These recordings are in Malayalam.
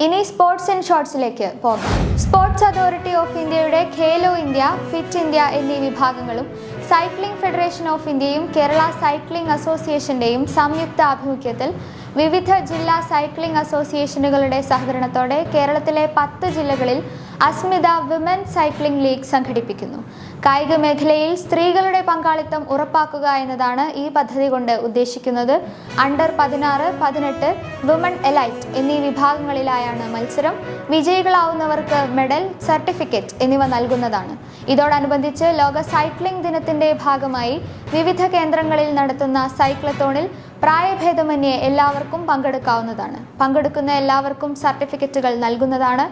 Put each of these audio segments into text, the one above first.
ഇനി സ്പോർട്സ് ആൻഡ് ഷോർട്സിലേക്ക് പോകാം. സ്പോർട്സ് അതോറിറ്റി ഓഫ് ഇന്ത്യയുടെ ഖേലോ ഇന്ത്യ, ഫിറ്റ് ഇന്ത്യ എന്നീ വിഭാഗങ്ങളും സൈക്ലിംഗ് ഫെഡറേഷൻ ഓഫ് ഇന്ത്യയും കേരള സൈക്ലിംഗ് അസോസിയേഷന്റെയും സംയുക്ത ആഭിമുഖ്യത്തിൽ വിവിധ ജില്ലാ സൈക്ലിംഗ് അസോസിയേഷനുകളുടെ സഹകരണത്തോടെ കേരളത്തിലെ 10 ജില്ലകളിൽ അസ്മിത വിമൻ സൈക്ലിംഗ് ലീഗ് സംഘടിപ്പിക്കുന്നു. കായിക മേഖലയിൽ സ്ത്രീകളുടെ പങ്കാളിത്തം ഉറപ്പാക്കുക എന്നതാണ് ഈ പദ്ധതി കൊണ്ട് ഉദ്ദേശിക്കുന്നത്. അണ്ടർ 16, 18, വിമൺ എലൈറ്റ് എന്നീ വിഭാഗങ്ങളിലായാണ് മത്സരം. വിജയികളാവുന്നവർക്ക് മെഡൽ, സർട്ടിഫിക്കറ്റ് എന്നിവ നൽകുന്നതാണ്. ഇതോടനുബന്ധിച്ച് ലോക സൈക്ലിംഗ് ദിനത്തിന്റെ ഭാഗമായി വിവിധ കേന്ദ്രങ്ങളിൽ നടത്തുന്ന സൈക്ലത്തോണിൽ പ്രായഭേദമന്യേ എല്ലാവർക്കും പങ്കെടുക്കാവുന്നതാണ്. പങ്കെടുക്കുന്ന എല്ലാവർക്കും സർട്ടിഫിക്കറ്റുകൾ നൽകുന്നതാണ്.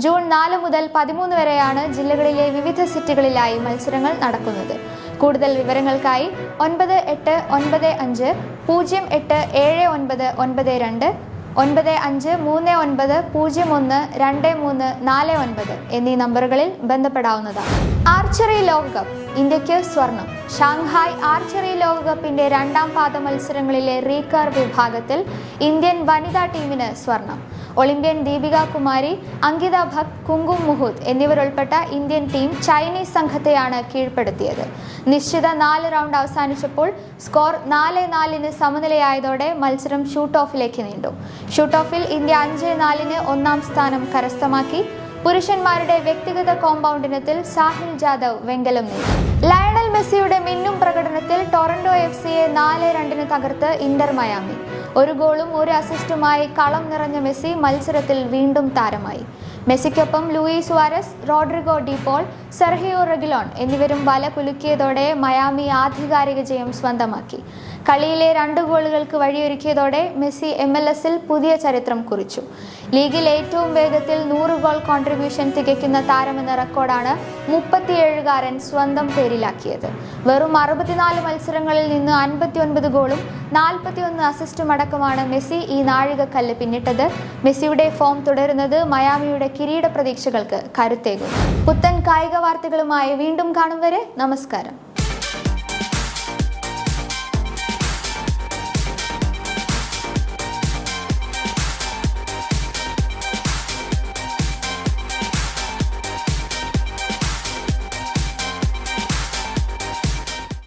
ജൂൺ 4 മുതൽ 13 വരെയാണ് ജില്ലകളിലെ വിവിധ സിറ്റികളിലായി മത്സരങ്ങൾ നടക്കുന്നത്. കൂടുതൽ വിവരങ്ങൾക്കായി 9895087992 9539012349 എന്നീ നമ്പറുകളിൽ ബന്ധപ്പെടാവുന്നതാണ്. ആർച്ചറി ലോകകപ്പ്, ഇന്ത്യക്ക് സ്വർണം. ഷാങ്ഹായ് ആർച്ചറി ലോകകപ്പിന്റെ 2ാം പാദ മത്സരങ്ങളിലെ റീകർവ് വിഭാഗത്തിൽ ഇന്ത്യൻ വനിതാ ടീമിന് സ്വർണം. ഒളിമ്പ്യൻ ദീപിക കുമാരി, അങ്കിത ഭട്ട്, കുങ്കും മുഹൂദ് എന്നിവരുൾപ്പെട്ട ഇന്ത്യൻ ടീം ചൈനീസ് സംഘത്തെയാണ് കീഴ്പ്പെടുത്തിയത്. നിശ്ചിത 4 റൗണ്ട് അവസാനിച്ചപ്പോൾ സ്കോർ 4-4 സമനിലയായതോടെ മത്സരം ഷൂട്ട് ഓഫിലേക്ക് നീണ്ടു. ഷൂട്ട് ഓഫിൽ ഇന്ത്യ 5-4 1ാം സ്ഥാനം കരസ്ഥമാക്കി. പുരുഷന്മാരുടെ വ്യക്തിഗത കോമ്പൗണ്ട് ഇനത്തിൽ സാഹിൽ ജാദവ് വെങ്കലം നേടി. ലയണൽ മെസ്സിയുടെ മിന്നും പ്രകടനത്തിൽ ടൊറന്റോ എഫ്സിയെ 4-2 തകർത്ത് ഇന്റർ മയാമി. 1 ഗോളും 1 അസിസ്റ്റുമായി കളം നിറഞ്ഞ മെസ്സി മത്സരത്തിൽ വീണ്ടും താരമായി. മെസ്സിക്കൊപ്പം ലൂയി സുവാരസ്, റോഡ്രിഗോ ഡിപോൾ, സെർഹിയോ റെഗിലോൺ എന്നിവരും വല കുലുക്കിയതോടെ മയാമി ആധികാരിക ജയം സ്വന്തമാക്കി. കളിയിലെ 2 ഗോളുകൾക്ക് വഴിയൊരുക്കിയതോടെ മെസ്സി MLS-ൽ പുതിയ ചരിത്രം കുറിച്ചു. ലീഗിൽ ഏറ്റവും വേഗത്തിൽ 100 ഗോൾ കോൺട്രിബ്യൂഷൻ തികയ്ക്കുന്ന താരമെന്ന റെക്കോർഡാണ് 37കാരൻ സ്വന്തം പേരിലാക്കിയത്. വെറും 64 മത്സരങ്ങളിൽ നിന്ന് 59 ഗോളും 41 അസിസ്റ്റും അടക്കമാണ് മെസ്സി ഈ നാഴികക്കല്ല് പിന്നിട്ടത്. മെസ്സിയുടെ ഫോം തുടരുന്നത് മയാമിയുടെ കിരീട പ്രതീക്ഷകൾക്ക് കരുത്തേകും. പുത്തൻ കായിക വാർത്തകളുമായി വീണ്ടും കാണും വരെ നമസ്കാരം.